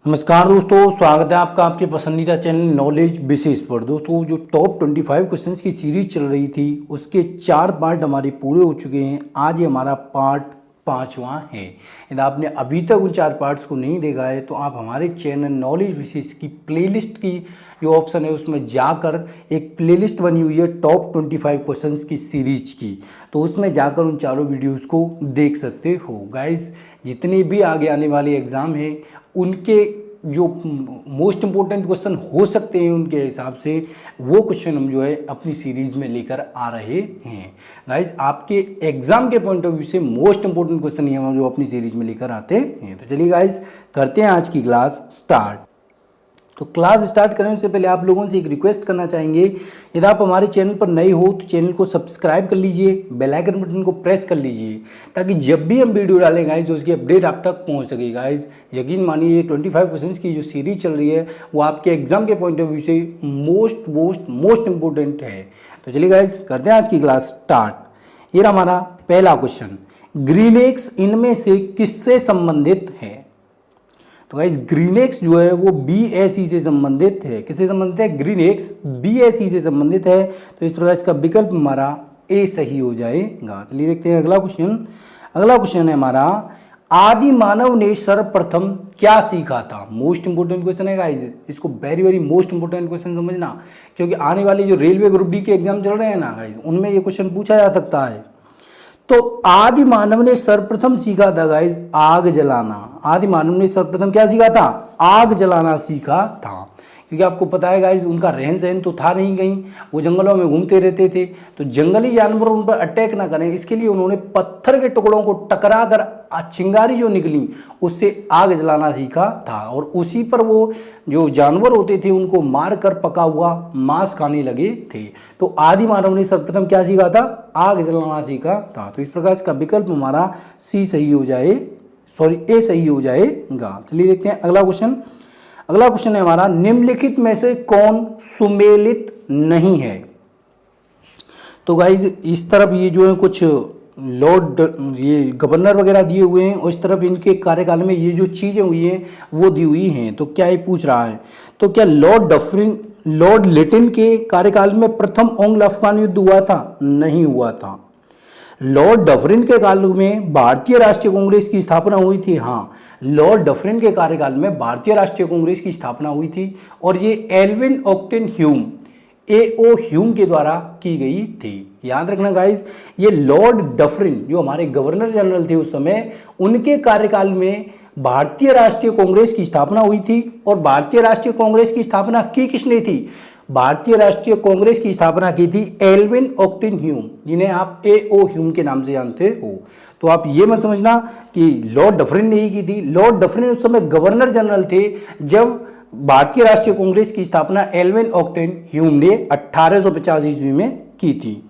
नमस्कार दोस्तों, स्वागत है आपका आपके पसंदीदा चैनल नॉलेज बेसिस पर। दोस्तों, जो टॉप 25 क्वेश्चंस की सीरीज चल रही थी उसके 4 पार्ट हमारे पूरे हो चुके हैं। आज ये हमारा पार्ट 5वां है। यदि आपने अभी तक उन 4 पार्ट्स को नहीं देखा है तो आप हमारे चैनल नॉलेज बेसिस की प्लेलिस्ट की जो ऑप्शन है उसमें जाकर एक प्लेलिस्ट बनी हुई है टॉप 25 क्वेश्चंस की सीरीज की, तो उसमें जाकर उन चारों वीडियोज़ को देख सकते हो। गाइस, जितने भी आगे आने वाले एग्ज़ाम हैं उनके जो मोस्ट इम्पोर्टेंट क्वेश्चन हो सकते हैं उनके हिसाब से वो क्वेश्चन हम जो है अपनी सीरीज़ में लेकर आ रहे हैं। गाइज, आपके एग्जाम के पॉइंट ऑफ व्यू से मोस्ट इंपोर्टेंट क्वेश्चन ये हम जो अपनी सीरीज में लेकर आते हैं। तो चलिए गाइज, करते हैं आज की क्लास स्टार्ट। तो क्लास स्टार्ट करने से पहले आप लोगों से एक रिक्वेस्ट करना चाहेंगे, यदि आप हमारे चैनल पर नए हो तो चैनल को सब्सक्राइब कर लीजिए, बेल आइकन बटन को प्रेस कर लीजिए ताकि जब भी हम वीडियो डालें गाइज उसकी अपडेट आप तक पहुंच सके। गाइज, यकीन मानिए 25 क्वेश्चंस की जो सीरीज चल रही है वो आपके एग्जाम के पॉइंट ऑफ व्यू से मोस्ट इंपॉर्टेंट है। तो चलिए गाइज, करते हैं आज की क्लास स्टार्ट। ये हमारा पहला क्वेश्चन, ग्रीन एग्स इनमें से किससे संबंधित है? तो गाइस, ग्रीन एग्स जो है वो BSE से संबंधित है। किससे संबंधित है? ग्रीन एग्स BSE से संबंधित है। तो इस प्रकार इसका विकल्प हमारा ए सही हो जाएगा। चलिए देखते हैं अगला क्वेश्चन। अगला क्वेश्चन है हमारा, आदि मानव ने सर्वप्रथम क्या सीखा था? मोस्ट इंपोर्टेंट क्वेश्चन है गाइस, इसको वेरी मोस्ट इंपोर्टेंट क्वेश्चन समझना, क्योंकि आने वाले जो रेलवे ग्रुप डी के एग्जाम चल रहे हैं ना गाइस, उनमें ये क्वेश्चन पूछा जा सकता है। तो आदि मानव ने सर्वप्रथम सीखा था गाइस आग जलाना। आदि मानव ने सर्वप्रथम क्या सीखा था? आग जलाना सीखा था। क्योंकि आपको पता है गाइस, उनका रहन सहन तो था नहीं कहीं, वो जंगलों में घूमते रहते थे, तो जंगली जानवर उन पर अटैक ना करें इसके लिए उन्होंने पत्थर के टुकड़ों को टकरा कर चिंगारी जो निकली उससे आग जलाना सीखा था। और उसी पर वो जो जानवर होते थे उनको मार कर पका हुआ मांस खाने लगे थे। तो आदि मानव ने सर्वप्रथम क्या सीखा था? आग जलाना सीखा था। तो इस प्रकार इसका विकल्प हमारा सी सही हो जाए, ए सही हो जाएगा। चलिए देखते हैं अगला क्वेश्चन। अगला क्वेश्चन है हमारा, निम्नलिखित में से कौन सुमेलित नहीं है? तो गाइज, इस तरफ ये जो है कुछ लॉर्ड ये गवर्नर वगैरह दिए हुए हैं और इस तरफ इनके कार्यकाल में ये जो चीज़ें हुई हैं वो दी हुई हैं। तो क्या ये पूछ रहा है, तो क्या लॉर्ड लिटिन के कार्यकाल में प्रथम एंग्लो अफगान युद्ध हुआ था? नहीं हुआ था। लॉर्ड डफरिन के काल में भारतीय राष्ट्रीय कांग्रेस की स्थापना हुई थी। हाँ, लॉर्ड डफरिन के कार्यकाल में भारतीय राष्ट्रीय कांग्रेस की स्थापना हुई थी और ये Allan Octavian Hume AO Hume के द्वारा की गई थी। याद रखना गाइस, ये लॉर्ड डफरिन जो हमारे गवर्नर जनरल थे उस समय, उनके कार्यकाल में भारतीय राष्ट्रीय कांग्रेस की स्थापना हुई थी। और भारतीय राष्ट्रीय कांग्रेस की स्थापना की किसने थी? भारतीय राष्ट्रीय कांग्रेस की स्थापना की थी एल्विन ऑक्टेन ह्यूम, जिन्हें आप AO ह्यूम के नाम से जानते हो। तो आप ये मत समझना कि लॉर्ड डफरिन ने ही की थी। लॉर्ड डफरिन उस समय गवर्नर जनरल थे जब भारतीय राष्ट्रीय कांग्रेस की स्थापना एल्विन ऑक्टेन ह्यूम ने 1850 ईस्वी में की थी।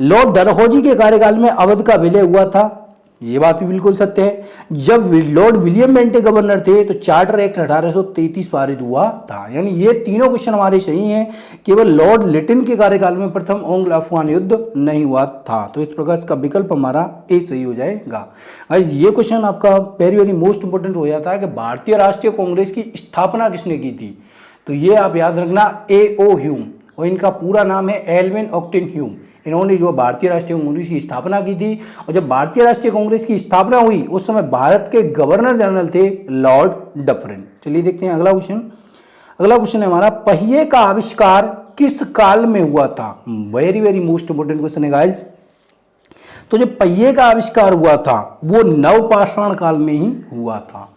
लॉर्ड डलहौजी के कार्यकाल में अवध का विलय हुआ था। ये बात भी बिल्कुल सत्य है। जब लॉर्ड विलियम बेंटे गवर्नर थे तो चार्टर एक्ट 1833 पारित हुआ था। यानी ये तीनों क्वेश्चन हमारे सही हैं, केवल लॉर्ड लिटिन के कार्यकाल में प्रथम एंग्लो अफगान युद्ध नहीं हुआ था। तो इस प्रकार इसका विकल्प हमारा ए सही हो जाएगा। गाइस, ये क्वेश्चन आपका वेरी मोस्ट इंपोर्टेंट हो जाता है कि भारतीय राष्ट्रीय कांग्रेस की स्थापना किसने की थी? तो ये आप याद रखना, AO ह्यूम, और इनका पूरा नाम है एल्विन ऑक्टेन ह्यूम। इन्होंने जो भारतीय राष्ट्रीय कांग्रेस की स्थापना की थी, और जब भारतीय राष्ट्रीय कांग्रेस की स्थापना हुई उस समय भारत के गवर्नर जनरल थे लॉर्ड डफरिन। चलिए देखते हैं अगला क्वेश्चन। अगला क्वेश्चन है हमारा, पहिए का आविष्कार किस काल में हुआ था? वेरी मोस्ट इंपोर्टेंट क्वेश्चन है गाइस। तो जो पहिए का आविष्कार हुआ था वो नवपाषाण काल में ही हुआ था।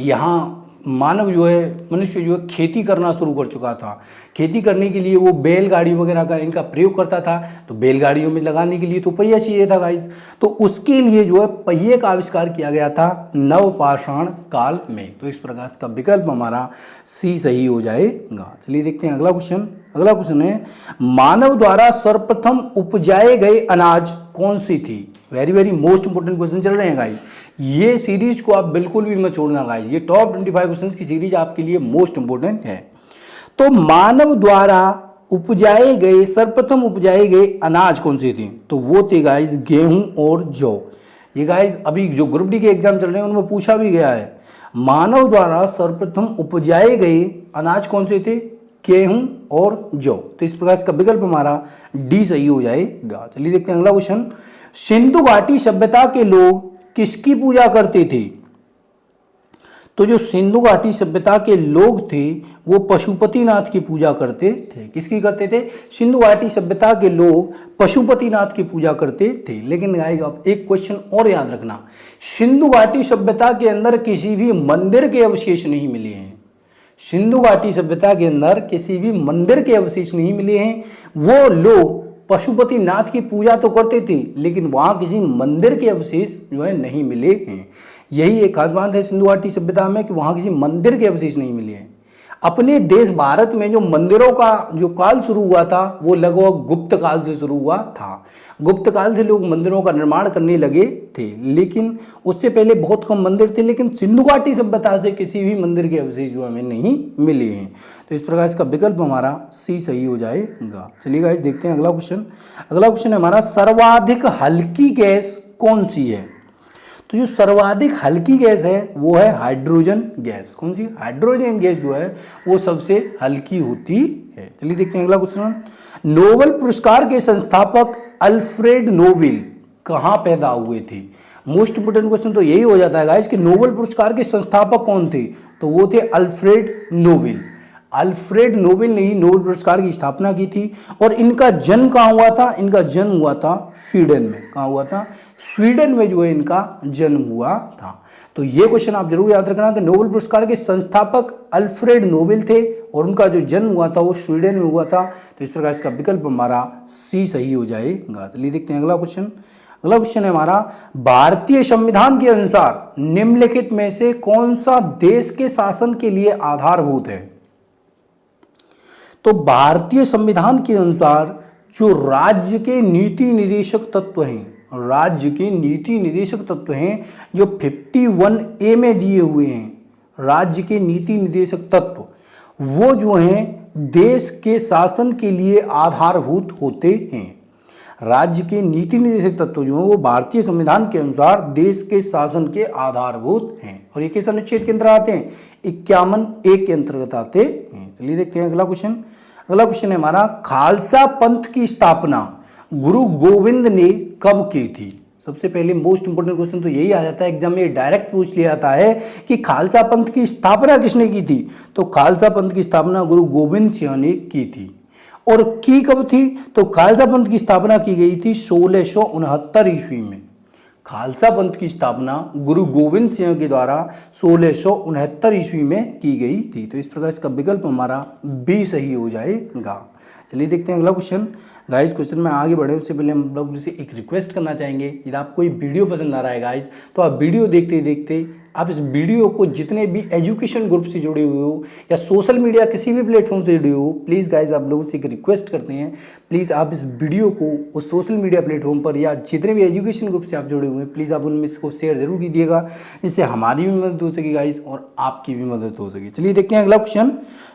यहाँ मानव जो है, मनुष्य जो है खेती करना शुरू कर चुका था। खेती करने के लिए वो बैलगाड़ी वगैरह का इनका प्रयोग करता था, तो बैलगाड़ियों में लगाने के लिए तो पहिया चाहिए था गाइस। तो उसके लिए जो है पहिए का आविष्कार किया गया था नवपाषाण काल में। तो इस प्रकार का विकल्प हमारा सी सही हो जाएगा। चलिए देखते हैं अगला क्वेश्चन। अगला क्वेश्चन है, मानव द्वारा सर्वप्रथम उपजाए गए अनाज कौन सी थी? वेरी मोस्ट इंपोर्टेंट क्वेश्चन चल रहे हैं गाइस। ये सीरीज को आप बिल्कुल भी मत छोड़ना गाइस, ये टॉप 25 क्वेश्चंस की सीरीज आपके लिए मोस्ट इंपोर्टेंट है। तो मानव द्वारा उपजाए गए सर्वप्रथम उपजाए गए अनाज कौन से थे? तो वो थे गाइस गेहूं और जौ। ये गाइस अभी जो ग्रुप डी के एग्जाम चल रहे हैं उनमें पूछा भी गया है। मानव द्वारा सर्वप्रथम उपजाए गए अनाज कौन से थे? गेहूं और जौ। तो इस प्रकार इसका विकल्प हमारा डी सही हो जाएगा। चलिए देखते हैं अगला क्वेश्चन। सिंधु घाटी सभ्यता के लोग किसकी पूजा करते थे? तो जो सिंधु घाटी सभ्यता के लोग थे वो पशुपतिनाथ की पूजा करते थे। किसकी करते थे? सिंधु घाटी सभ्यता के लोग पशुपतिनाथ की पूजा करते थे। लेकिन गाइस आप एक क्वेश्चन और याद रखना, सिंधु घाटी सभ्यता के अंदर किसी भी मंदिर के अवशेष नहीं मिले हैं। सिंधु घाटी सभ्यता के अंदर किसी भी मंदिर के अवशेष नहीं मिले हैं। वो लोग पशुपतिनाथ की पूजा तो करते थे लेकिन वहां किसी मंदिर के अवशेष जो है नहीं मिले हैं। यही एक खास बात है सिंधु घाटी सभ्यता में कि वहां किसी मंदिर के अवशेष नहीं मिले हैं। अपने देश भारत में जो मंदिरों का जो काल शुरू हुआ था वो लगभग गुप्त काल से शुरू हुआ था। गुप्त काल से लोग मंदिरों का निर्माण करने लगे थे, लेकिन उससे पहले बहुत कम मंदिर थे। लेकिन सिंधु घाटी सभ्यता से किसी भी मंदिर के अवशेष जो हमें नहीं मिले हैं। तो इस प्रकार इसका विकल्प हमारा सी सही हो जाएगा। चलिए गाइस देखते हैं अगला क्वेश्चन। अगला क्वेश्चन है हमारा, सर्वाधिक हल्की गैस कौन सी है? तो जो सर्वाधिक हल्की गैस है वो है हाइड्रोजन गैस। कौन सी? हाइड्रोजन गैस जो है वो सबसे हल्की होती है। चलिए देखते हैं अगला क्वेश्चन। नोबेल पुरस्कार के संस्थापक अल्फ्रेड नोबेल कहाँ पैदा हुए थे? मोस्ट इंपोर्टेंट क्वेश्चन तो यही हो जाता है गाइस कि नोबेल पुरस्कार के संस्थापक कौन थे? तो वो थे अल्फ्रेड नोबेल। अल्फ्रेड नोबेल ने ही नोबेल पुरस्कार की स्थापना की थी। और इनका जन्म कहाँ हुआ था? इनका जन्म हुआ था स्वीडन में। कहाँ हुआ था? स्वीडन में जो है इनका जन्म हुआ था। तो ये क्वेश्चन आप जरूर याद रखना कि नोबेल पुरस्कार के संस्थापक अल्फ्रेड नोबेल थे और उनका जो जन्म हुआ था वो स्वीडन में हुआ था। तो इस प्रकार इसका विकल्प हमारा सी सही हो जाएगा। चलिए देखते हैं अगला क्वेश्चन। अगला क्वेश्चन है हमारा, भारतीय संविधान के अनुसार निम्नलिखित में से कौन सा देश के शासन के लिए आधारभूत है? तो भारतीय संविधान के अनुसार जो राज्य के नीति निर्देशक तत्व हैं, राज्य के नीति निर्देशक तत्व हैं जो 51A में दिए हुए हैं, राज्य के नीति निर्देशक तत्व वो जो हैं देश के शासन के लिए आधारभूत होते हैं। राज्य के नीति निर्देशक तत्व जो हैं वो भारतीय संविधान के अनुसार देश के शासन के आधारभूत हैं। और ये किस अनुच्छेद के अंतर्गत आते हैं? 51A के अंतर्गत आते हैं। चलिए देखते हैं अगला क्वेश्चन। अगला क्वेश्चन है हमारा, खालसा पंथ की स्थापना गुरु गोविंद ने कब की थी? सबसे पहले मोस्ट इंपोर्टेंट क्वेश्चन तो यही आ जाता है, एग्जाम में डायरेक्ट पूछ लिया जाता है कि खालसा पंथ की स्थापना किसने की थी? तो खालसा पंथ की स्थापना गुरु गोविंद सिंह ने की थी। और की कब थी? तो खालसा पंथ की स्थापना की गई थी 1669 ईस्वी में। खालसा पंथ की स्थापना गुरु गोविंद सिंह के द्वारा 1669 ईस्वी में की गई थी। तो इस प्रकार इसका विकल्प हमारा बी सही हो जाएगा। चलिए देखते हैं अगला क्वेश्चन। गाइस क्वेश्चन में आगे बढ़े उससे पहले हम लोग से एक रिक्वेस्ट करना चाहेंगे, यदि आपको कोई वीडियो पसंद आ रहा है गाइस तो आप वीडियो देखते देखते आप इस वीडियो को जितने भी एजुकेशन ग्रुप से जुड़े हुए हो या सोशल मीडिया किसी भी प्लेटफॉर्म से जुड़े हो, प्लीज़ गाइस आप लोगों से एक रिक्वेस्ट करते हैं, प्लीज़ आप इस वीडियो को उस सोशल मीडिया प्लेटफॉर्म पर या जितने भी एजुकेशन ग्रुप से आप जुड़े हुए हैं प्लीज़ आप उनमें इसको शेयर जरूर कीजिएगा, जिससे हमारी भी मदद हो सके गाइस और आपकी भी मदद हो सके। चलिए देखते हैं अगला क्वेश्चन।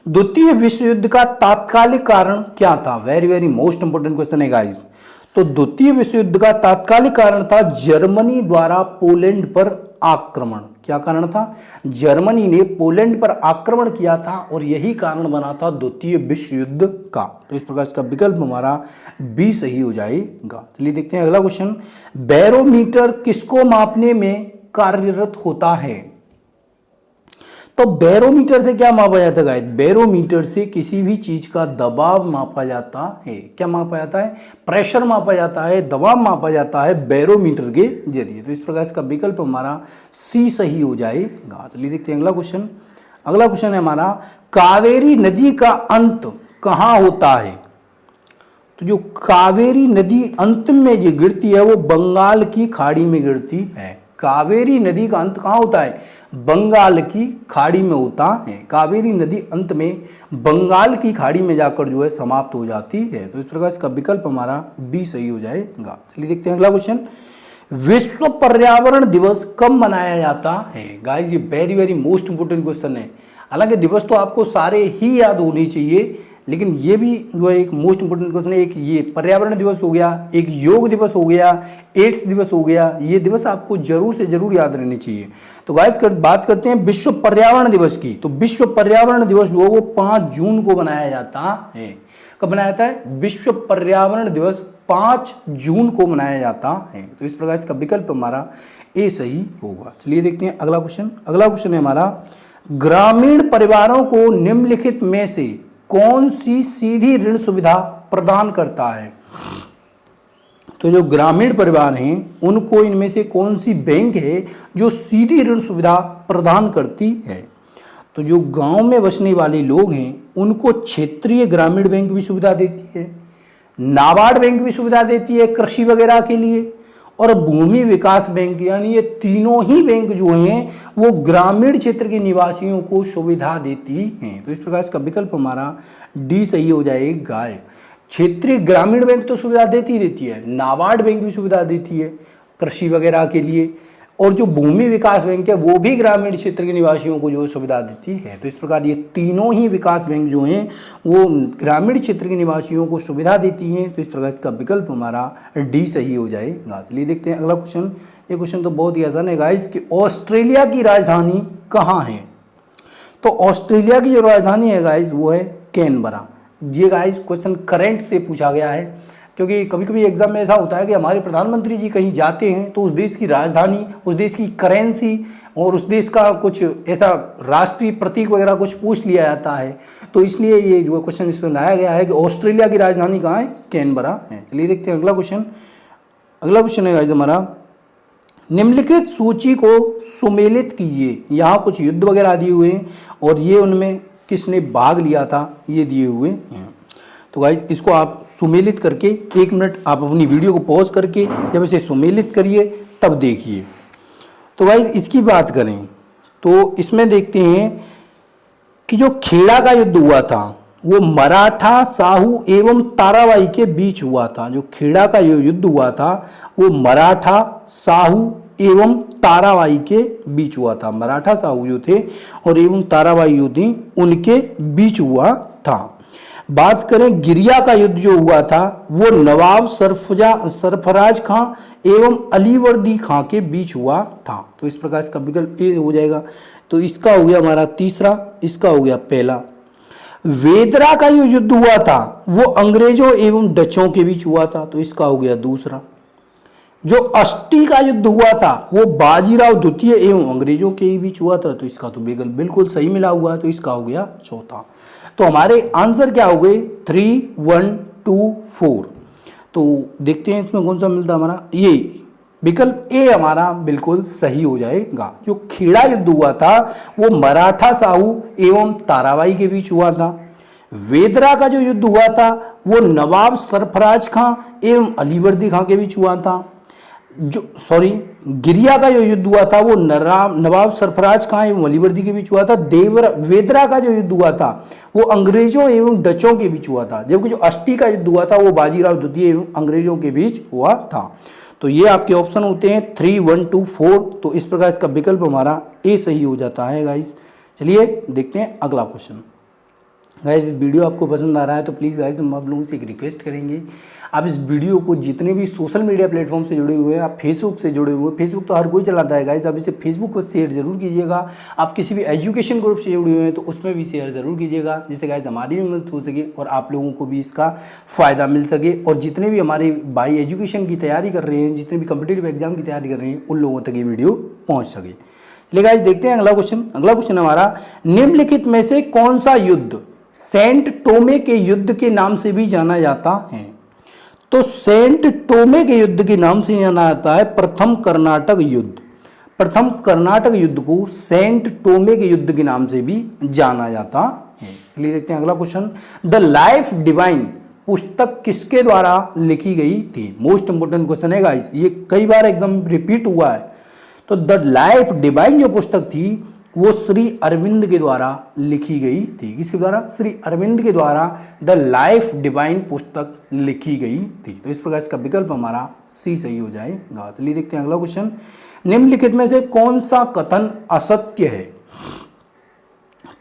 द्वितीय विश्व युद्ध का तात्कालिक कारण क्या था? Very very most important question है गाइस। तो द्वितीय विश्व युद्ध का तात्कालिक कारण था जर्मनी द्वारा पोलैंड पर आक्रमण। क्या कारण था? जर्मनी ने पोलैंड पर आक्रमण किया था और यही कारण बना था द्वितीय विश्व युद्ध का। तो इस प्रकार इसका विकल्प हमारा बी सही हो जाएगा। चलिए देखते हैं अगला क्वेश्चन। बैरोमीटर किसको मापने में कार्यरत होता है? तो बैरोमीटर से क्या मापा जाता है गाइस? बैरोमीटर से किसी भी चीज का दबाव मापा जाता है। क्या मापा जाता है? प्रेशर मापा जाता है, दबाव मापा जाता है बैरोमीटर के जरिए। तो इस प्रकार इसका विकल्प हमारा सी सही हो जाएगा। चलिए देखते हैं अगला क्वेश्चन। अगला क्वेश्चन है हमारा, कावेरी नदी का अंत कहाँ होता है? तो जो कावेरी नदी अंत में जो गिरती है वो बंगाल की खाड़ी में गिरती है। कावेरी नदी का अंत कहाँ होता है? बंगाल की खाड़ी में होता है। कावेरी नदी अंत में बंगाल की खाड़ी में जाकर जो है समाप्त हो जाती है। तो इस प्रकार इसका विकल्प हमारा बी सही हो जाएगा। चलिए देखते हैं अगला क्वेश्चन। विश्व पर्यावरण दिवस कब मनाया जाता है? गाइस ये very very most important question है। हालांकि दिवस तो आपको सारे ही याद होने चाहिए, लेकिन ये भी जो है एक मोस्ट इंपोर्टेंट क्वेश्चन है। एक ये पर्यावरण दिवस हो गया, एक योग दिवस हो गया, एड्स दिवस हो गया, ये दिवस आपको जरूर से जरूर याद रहने चाहिए। तो गाइस बात करते हैं विश्व पर्यावरण दिवस की। तो विश्व पर्यावरण दिवस जो वो 5 जून को बनाया जाता है। कब बनाया जाता है? विश्व पर्यावरण दिवस 5 जून को मनाया जाता है। तो इस प्रकार इसका विकल्प हमारा ए सही होगा। चलिए देखते हैं अगला क्वेश्चन। अगला क्वेश्चन है हमारा, ग्रामीण परिवारों को निम्नलिखित में से कौन सी सीधी ऋण सुविधा प्रदान करता है? तो जो ग्रामीण परिवार हैं उनको इनमें से कौन सी बैंक है जो सीधी ऋण सुविधा प्रदान करती है? तो जो गांव में बसने वाले लोग हैं उनको क्षेत्रीय ग्रामीण बैंक भी सुविधा देती है, नाबार्ड बैंक भी सुविधा देती है कृषि वगैरह के लिए, और भूमि विकास बैंक, यानी ये तीनों ही बैंक जो हैं वो ग्रामीण क्षेत्र के निवासियों को सुविधा देती हैं। तो इस प्रकार इसका विकल्प हमारा डी सही हो जाएगा। क्षेत्रीय ग्रामीण बैंक तो सुविधा देती है, नाबार्ड बैंक भी सुविधा देती है कृषि वगैरह के लिए, और जो भूमि विकास बैंक है वो भी ग्रामीण क्षेत्र के निवासियों को जो सुविधा देती है। तो इस प्रकार ये तीनों ही विकास बैंक जो हैं वो ग्रामीण क्षेत्र के निवासियों को सुविधा देती हैं। तो इस प्रकार इसका विकल्प हमारा डी सही हो जाएगा। चलिए देखते हैं अगला क्वेश्चन। ये क्वेश्चन तो बहुत ही आसान है गाइस कि ऑस्ट्रेलिया की राजधानी कहाँ है? तो ऑस्ट्रेलिया की जो राजधानी है गाइस वो है कैनबरा। ये गाइस क्वेश्चन करंट से पूछा गया है, क्योंकि कभी कभी एग्जाम में ऐसा होता है कि हमारे प्रधानमंत्री जी कहीं जाते हैं तो उस देश की राजधानी, उस देश की करेंसी और उस देश का कुछ ऐसा राष्ट्रीय प्रतीक वगैरह कुछ पूछ लिया जाता है। तो इसलिए ये जो क्वेश्चन इसमें लाया गया है कि ऑस्ट्रेलिया की राजधानी कहाँ है? कैनबरा है। चलिए देखते हैं अगला क्वेश्चन। अगला क्वेश्चन है गाइस हमारा, निम्नलिखित सूची को सुमेलित कीजिए। यहाँ कुछ युद्ध वगैरह दिए हुए हैं और ये उनमें किसने भाग लिया था ये दिए हुए हैं। तो गाइज इसको आप सुमेलित करके 1 मिनट आप अपनी वीडियो को पॉज करके जब इसे सुमेलित करिए तब देखिए। तो गाइज इसकी बात करें तो इसमें देखते हैं कि जो खेड़ा का युद्ध हुआ था वो मराठा, साहू एवं ताराबाई के बीच हुआ था। जो खेड़ा का युद्ध हुआ था वो मराठा, साहू एवं ताराबाई के बीच हुआ था। मराठा साहू जो थे और एवं ताराबाई जो थी उनके बीच हुआ था। बात करें गिरिया का युद्ध जो हुआ था वो नवाब सरफराज खां एवं अलीवर्दी खां के बीच हुआ था। तो इस प्रकार इसका विकल्प ए हो जाएगा। तो इसका हो गया हमारा तीसरा, इसका हो गया पहला। वेदरा का जो युद्ध हुआ था वो अंग्रेजों एवं डचों के बीच हुआ था। तो इसका हो गया दूसरा। जो अष्टी का युद्ध हुआ था वो बाजीराव द्वितीय एवं अंग्रेजों के बीच हुआ था। तो इसका तो विकल्प बिल्कुल सही मिला हुआ है। तो इसका हो गया चौथा। तो हमारे आंसर क्या हो गए? 3, 1, 2, 4। तो देखते हैं इसमें कौन सा मिलता है हमारा। ये विकल्प ए हमारा बिल्कुल सही हो जाएगा। जो खेड़ा युद्ध हुआ था वो मराठा साहू एवं ताराबाई के बीच हुआ था। वेदरा का जो युद्ध हुआ था वो नवाब सरफराज खां एवं अलीवर्दी खां के बीच हुआ था। गिरिया का जो युद्ध हुआ था वो नवाब सरफराज खां एवं अलीवर्दी के बीच हुआ था। वेदरा का जो युद्ध हुआ था वो अंग्रेजों एवं डचों के बीच हुआ था। जबकि जो अष्टी का युद्ध हुआ था वो बाजीराव द्वितीय एवं अंग्रेजों के बीच हुआ था। तो ये आपके ऑप्शन होते हैं 3, 1, 2, 4। तो इस प्रकार इसका विकल्प हमारा ए सही हो जाता है गाइस। चलिए देखते हैं अगला क्वेश्चन। गाइस वीडियो आपको पसंद आ रहा है तो प्लीज़ गाइस हम आप लोगों से एक रिक्वेस्ट करेंगे, आप इस वीडियो को जितने भी सोशल मीडिया प्लेटफॉर्म से जुड़े हुए हैं, आप फेसबुक से जुड़े हुए हैं, फेसबुक तो हर कोई चलाता है गाइस, आप इसे फेसबुक पर शेयर जरूर कीजिएगा। आप किसी भी एजुकेशन ग्रुप से जुड़े हुए हैं तो उसमें भी शेयर जरूर कीजिएगा, जिससे गाइस हमारी भी मदद हो सके और आप लोगों को भी इसका फ़ायदा मिल सके। और जितने भी हमारे भाई एजुकेशन की तैयारी कर रहे हैं, जितने भी कम्पिटिटिव एग्जाम की तैयारी कर रहे हैं, उन लोगों तक ये वीडियो पहुँच सके। चलिए गाइस देखते हैं अगला क्वेश्चन। अगला क्वेश्चन हमारा, निम्नलिखित में से कौन सा युद्ध सेंट टोमे के युद्ध के नाम से भी जाना जाता है? तो सेंट टोमे के युद्ध के नाम से जाना जाता है प्रथम कर्नाटक युद्ध। प्रथम कर्नाटक युद्ध को सेंट टोमे के युद्ध के नाम से भी जाना जाता है। चलिए देखते हैं अगला क्वेश्चन। द लाइफ डिवाइन पुस्तक किसके द्वारा लिखी गई थी? मोस्ट इंपोर्टेंट क्वेश्चन है गाइस, ये कई बार एग्जाम रिपीट हुआ है। तो द लाइफ डिवाइन जो पुस्तक थी वो श्री अरविंद के द्वारा लिखी गई थी। किसके द्वारा? श्री अरविंद के द्वारा द लाइफ डिवाइन पुस्तक लिखी गई थी। तो इस प्रकार इसका विकल्प हमारा सी सही हो जाएगा। चलिए देखते हैं अगला क्वेश्चन। निम्नलिखित में से कौन सा कथन असत्य है?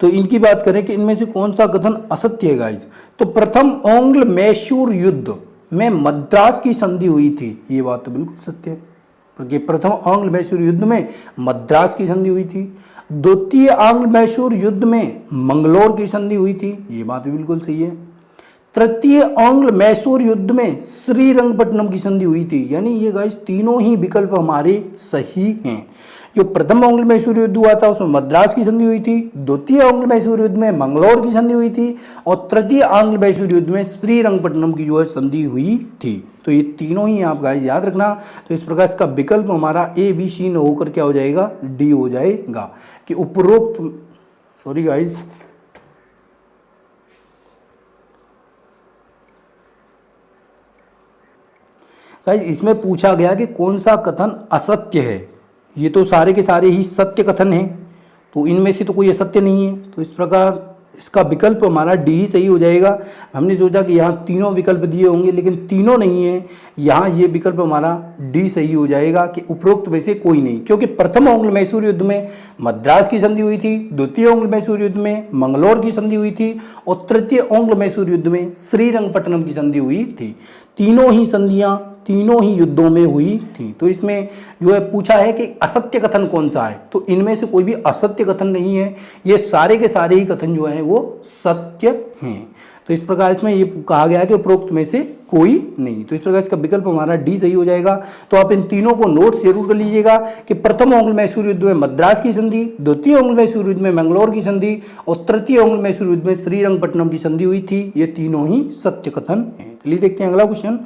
तो इनकी बात करें कि इनमें से कौन सा कथन असत्य है गाइज, तो प्रथम आंग्ल मैसूर युद्ध में मद्रास की संधि हुई थी, ये बात तो बिल्कुल सत्य है, क्योंकि प्रथम आंग्ल मैसूर युद्ध में मद्रास की संधि हुई थी। द्वितीय आंग्ल मैसूर युद्ध में मंगलोर की संधि हुई थी, ये बात भी बिल्कुल सही है। तृतीय आंग्ल मैसूर युद्ध में श्रीरंगपट्टनम की संधि हुई थी, यानी ये गाइस तीनों ही विकल्प हमारे सही हैं। जो प्रथम आंग्ल मैसूर युद्ध हुआ था उसमें मद्रास की संधि हुई थी, द्वितीय आंग्ल मैसूर युद्ध में मंगलोर की संधि हुई थी और तृतीय आंग्ल मैसूर युद्ध में श्रीरंगपट्टनम की जो है संधि हुई थी। तो ये तीनों ही आप गाइस याद रखना। तो इस प्रकार इसका विकल्प हमारा ए बी सी न होकर क्या हो जाएगा? डी हो जाएगा कि उपरोक्त, सॉरी गाइस, इसमें पूछा गया कि कौन सा कथन असत्य है। ये तो सारे के सारे ही सत्य कथन हैं, तो इनमें से तो कोई असत्य नहीं है। तो इस प्रकार इसका विकल्प हमारा डी ही सही हो जाएगा। हमने सोचा कि यहाँ तीनों विकल्प दिए होंगे, लेकिन तीनों नहीं है, यहाँ ये विकल्प हमारा डी सही हो जाएगा कि उपरोक्त में से कोई नहीं, क्योंकि प्रथम आंग्ल मैसूर युद्ध में मद्रास की संधि हुई थी, द्वितीय आंग्ल मैसूर युद्ध में मंगलोर की संधि हुई थी और तृतीय आंग्ल मैसूर युद्ध में श्रीरंगपट्टनम की संधि हुई थी। तीनों ही संधियां तीनों ही युद्धों में हुई थी। तो इसमें जो है पूछा है कि असत्य कथन कौन सा है, तो इनमें से कोई भी असत्य कथन नहीं है, ये सारे के सारे ही कथन जो है वो सत्य हैं। तो इस प्रकार इसमें ये कहा गया है कि उपरोक्त में से कोई नहीं। तो इस प्रकार इसका विकल्प हमारा डी सही हो जाएगा। तो आप इन तीनों को नोट जरूर कर लीजिएगा कि प्रथम आंग्ल मैसूर युद्ध में मद्रास की संधि, द्वितीय आंग्ल मैसूर युद्ध में मंगलोर की संधि और तृतीय आंग्ल मैसूर युद्ध में श्रीरंगपट्टनम की संधि हुई थी। ये तीनों ही सत्य कथन हैं। चलिए देखते हैं अगला क्वेश्चन।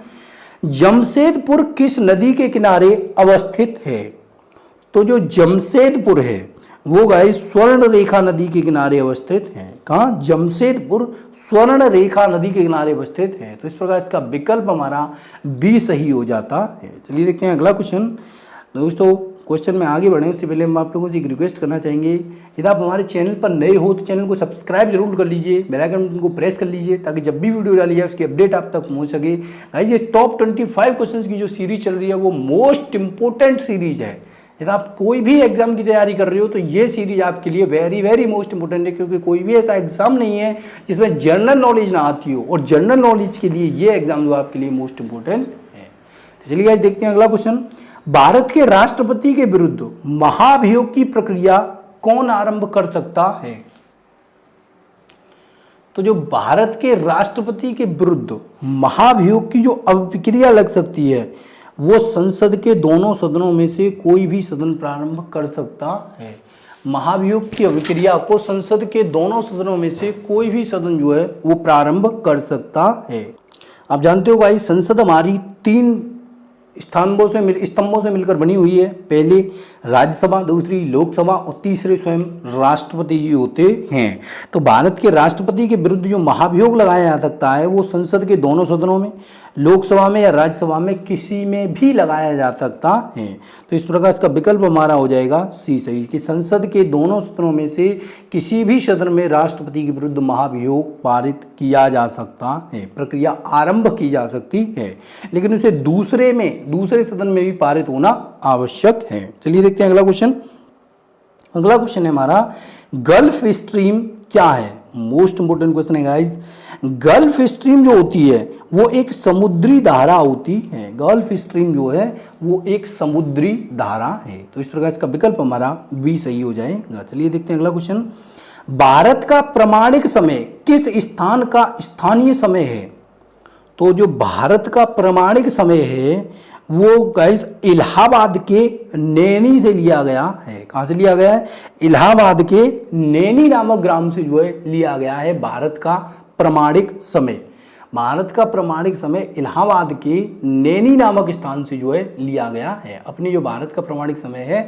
जमशेदपुर किस नदी के किनारे अवस्थित है? तो जो जमशेदपुर है वो गाइस स्वर्ण रेखा नदी के किनारे अवस्थित है। कहाँ? जमशेदपुर स्वर्ण रेखा नदी के किनारे अवस्थित है। तो इस प्रकार इसका विकल्प हमारा बी सही हो जाता है। चलिए देखते हैं अगला क्वेश्चन। दोस्तों क्वेश्चन में आगे बढ़ें उससे पहले हम आप लोगों से एक रिक्वेस्ट करना चाहेंगे, यदि आप हमारे चैनल पर नए हो तो चैनल को सब्सक्राइब जरूर कर लीजिए, बेल आइकन को प्रेस कर लीजिए ताकि जब भी वीडियो डाली जाए उसकी अपडेट आप तक पहुंच सके। गाइस ये टॉप 25 क्वेश्चंस की जो सीरीज चल रही है वो मोस्ट इंपोर्टेंट सीरीज है। यदि आप कोई भी एग्जाम की तैयारी कर रहे हो तो ये सीरीज आपके लिए वेरी वेरी मोस्ट इंपोर्टेंट है, क्योंकि कोई भी ऐसा एग्जाम नहीं है जिसमें जनरल नॉलेज ना आती हो, और जनरल नॉलेज के लिए ये एग्जाम जो आपके लिए मोस्ट इंपोर्टेंट है। तो चलिए गाइस देखते हैं अगला क्वेश्चन। भारत के राष्ट्रपति के विरुद्ध महाभियोग की प्रक्रिया कौन आरंभ कर सकता है? तो जो भारत के राष्ट्रपति के विरुद्ध महाभियोग की जो अभिक्रिया लग सकती है वो संसद के दोनों सदनों में से कोई भी सदन प्रारंभ कर सकता है। महाभियोग की अभिक्रिया को संसद के दोनों सदनों में से कोई भी सदन जो है वो प्रारंभ कर सकता है। आप जानते हो गाइस संसद हमारी 3 स्तंभों से मिलकर बनी हुई है। पहले राज्यसभा, दूसरी लोकसभा और तीसरे स्वयं राष्ट्रपति जी होते हैं। तो भारत के राष्ट्रपति के विरुद्ध जो महाभियोग लगाया जा सकता है वो संसद के दोनों सदनों में, लोकसभा में या राज्यसभा में किसी में भी लगाया जा सकता है। तो इस प्रकार इसका विकल्प हमारा हो जाएगा सी सही, कि संसद के दोनों सदनों में से किसी भी सदन में राष्ट्रपति के विरुद्ध महाभियोग पारित किया जा सकता है, प्रक्रिया आरंभ की जा सकती है, लेकिन उसे दूसरे सदन में भी पारित होना आवश्यक है। चलिए देखते हैं अगला क्वेश्चन। अगला क्वेश्चन है हमारा गल्फ स्ट्रीम क्या है? मोस्ट इंपोर्टेंट क्वेश्चन है गाइस। गल्फ स्ट्रीम जो होती है वो एक समुद्री धारा होती है। गल्फ स्ट्रीम जो है वो एक समुद्री धारा है। तो इस प्रकार इसका विकल्प हमारा बी सही हो जाएगा। चलिए देखते हैं अगला क्वेश्चन। भारत का प्रमाणिक समय किस स्थान का स्थानीय समय है? तो जो भारत का प्रमाणिक समय है वो गाइस इलाहाबाद के नैनी से लिया गया है। कहाँ से लिया गया है? इलाहाबाद के नैनी नामक ग्राम से जो है लिया गया है भारत का प्रमाणिक समय। भारत का प्रमाणिक समय इलाहाबाद के नैनी नामक स्थान से जो है लिया गया है। अपनी जो भारत का प्रमाणिक समय है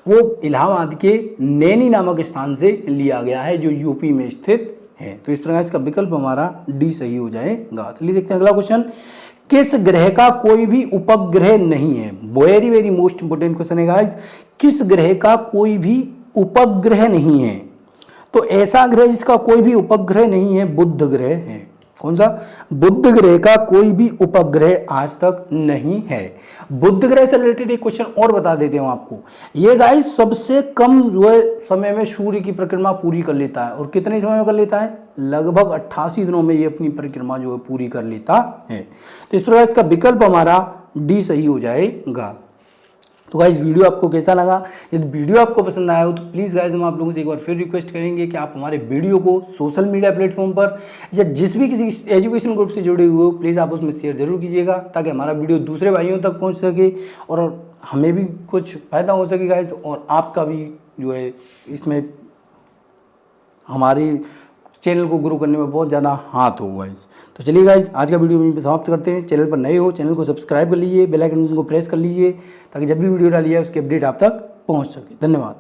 वो इलाहाबाद के नैनी नामक स्थान से लिया गया है जो यूपी में स्थित है। तो इस प्रकार इसका विकल्प हमारा डी सही हो जाएगा। चलिए देखते हैं अगला क्वेश्चन। किस ग्रह का कोई भी उपग्रह नहीं है? Very very most important question है गाइस। किस ग्रह का कोई भी उपग्रह नहीं है। तो ऐसा ग्रह जिसका कोई भी उपग्रह नहीं है बुध ग्रह है। कौन सा? बुध ग्रह का कोई भी उपग्रह आज तक नहीं है। बुध ग्रह से रिलेटेड एक क्वेश्चन और बता देते हूं आपको। ये गाइस सबसे कम जो है समय में सूर्य की परिक्रमा पूरी कर लेता है। और कितने समय में कर लेता है? लगभग 88 दिनों में ये अपनी परिक्रमा जो है पूरी कर लेता है। तो इस प्रकार इसका विकल्प हमारा डी सही हो जाएगा। तो गाइज वीडियो आपको कैसा लगा? यदि वीडियो आपको पसंद आया हो तो प्लीज़ गाइज हम आप लोगों से एक बार फिर रिक्वेस्ट करेंगे कि आप हमारे वीडियो को सोशल मीडिया प्लेटफॉर्म पर या जिस भी किसी एजुकेशन ग्रुप से जुड़े हुए हो प्लीज़ आप उसमें शेयर जरूर कीजिएगा, ताकि हमारा वीडियो दूसरे भाइयों तक पहुंच सके और हमें भी कुछ फ़ायदा हो सके गाइज, और आपका भी जो है इसमें हमारी चैनल को ग्रो करने में बहुत ज़्यादा हाथ हो गाइज। तो चलिए गाइज आज का वीडियो यहीं पे समाप्त करते हैं। चैनल पर नए हो चैनल को सब्सक्राइब कर लीजिए, बेल आइकन को प्रेस कर लीजिए, ताकि जब भी वीडियो डाली जाए उसकी अपडेट आप तक पहुंच सके। धन्यवाद।